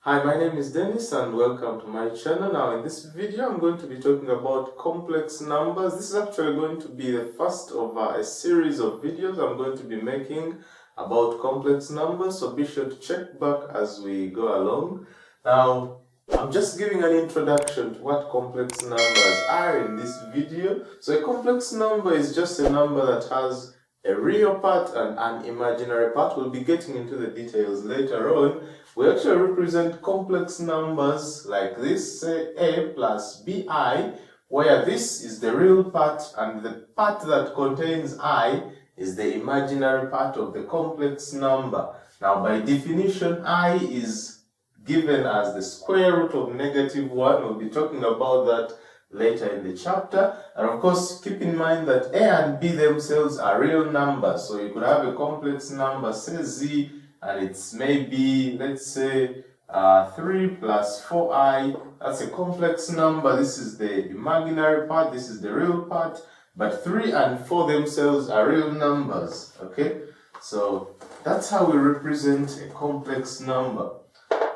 Hi, my name is Dennis and welcome to my channel. Now in this video I'm going to be talking about complex numbers. This is actually going to be the first of a series of videos I'm going to be making about complex numbers, so be sure to check back as we go along. Now I'm just giving an introduction to what complex numbers are in this video. So a complex number is just a number that has a real part and an imaginary part. We'll be getting into the details later on. We actually represent complex numbers like this, say a plus bi, where this is the real part and the part that contains I is the imaginary part of the complex number. Now by definition, I is given as the square root of -1. We'll be talking about that later in the chapter. And of course, keep in mind that a and b themselves are real numbers. So you could have a complex number, say z, and it's maybe, let's say, 3 plus 4i. That's a complex number. This is the imaginary part, this is the real part. But 3 and 4 themselves are real numbers, okay? So that's how we represent a complex number.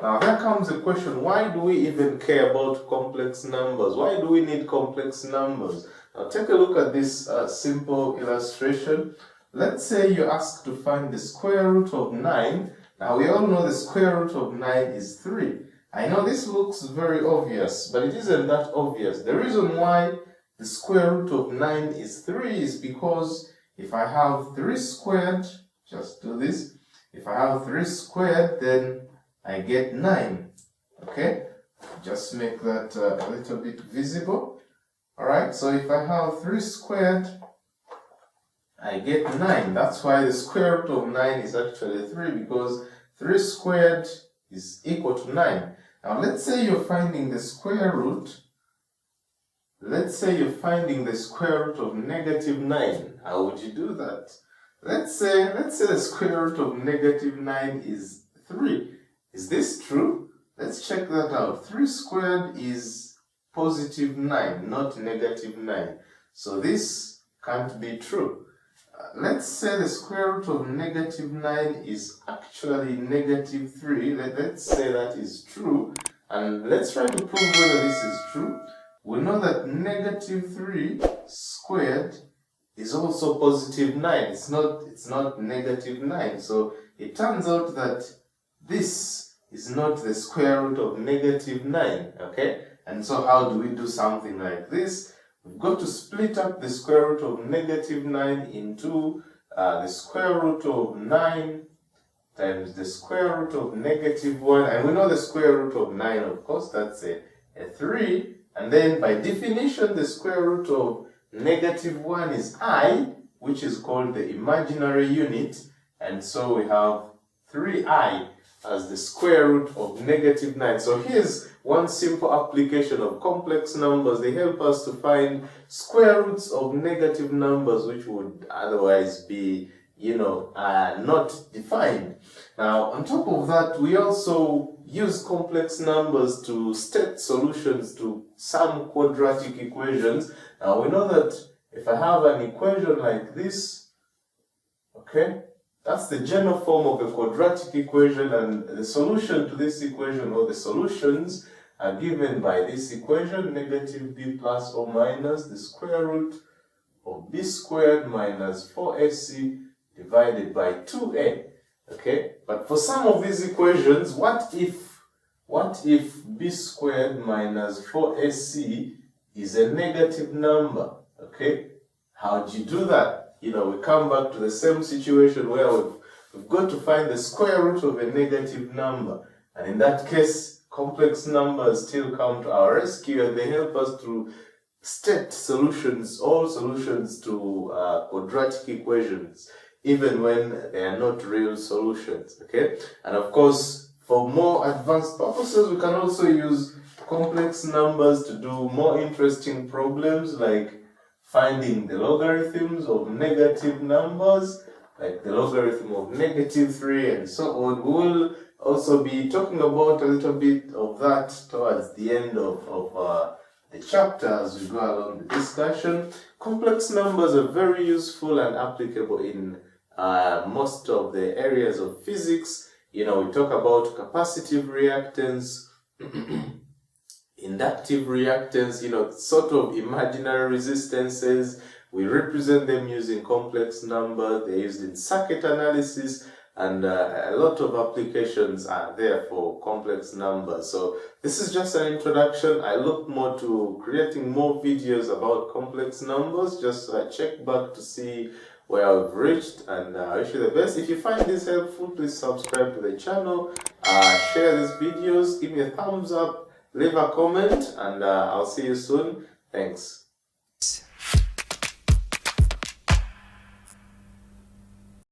Now there comes the question, why do we even care about complex numbers? Why do we need complex numbers? Now take a look at this simple illustration. Let's say you're asked to find the square root of 9. Now we all know the square root of 9 is 3. I know this looks very obvious, but it isn't that obvious. The reason why the square root of 9 is 3 is because if I have 3 squared, just do this, if I have 3 squared, then I get 9, okay? Just make that a little bit visible. Alright, so if I have 3 squared, I get 9. That's why the square root of 9 is actually 3, because 3 squared is equal to 9. Now let's say you're finding the square root. Let's say you're finding the square root of -9. How would you do that? Let's say the square root of -9 is 3. Is this true? Let's check that out. 3 squared is +9, not -9. So this can't be true. Let's say the square root of -9 is actually -3. Let's say that is true. And let's try to prove whether this is true. We know that -3 squared is also +9. It's not -9. So it turns out that this is not the square root of -9, okay? And so how do we do something like this? We've got to split up the square root of -9 into the square root of 9 times the square root of -1. And we know the square root of 9, of course, that's a 3. And then by definition, the square root of -1 is I, which is called the imaginary unit. And so we have 3i as the square root of -9. So here's one simple application of complex numbers. They help us to find square roots of negative numbers which would otherwise be, not defined. Now, on top of that, we also use complex numbers to state solutions to some quadratic equations. Now, we know that if I have an equation like this, okay, that's the general form of a quadratic equation, and the solution to this equation, or the solutions, are given by this equation, -b plus or minus the square root of b squared minus 4ac divided by 2a. Okay, but for some of these equations, what if b squared minus 4ac is a negative number? Okay, how do you do that? We come back to the same situation where we've got to find the square root of a negative number. And in that case, complex numbers still come to our rescue, and they help us to state solutions, all solutions to quadratic equations, even when they are not real solutions, okay? And of course, for more advanced purposes, we can also use complex numbers to do more interesting problems, like finding the logarithms of negative numbers, like the logarithm of -3 and so on. We will also be talking about a little bit of that towards the end of the chapter as we go along the discussion. Complex numbers are very useful and applicable in most of the areas of physics, We talk about capacitive reactance, inductive reactance, sort of imaginary resistances. We represent them using complex numbers. They're used in circuit analysis, and a lot of applications are there for complex numbers. So this is just an introduction. I look more to creating more videos about complex numbers. Just check back to see where I've reached, and I wish you the best. If you find this helpful, please subscribe to the channel, share these videos, give me a thumbs up, leave a comment, and I'll see you soon. Thanks.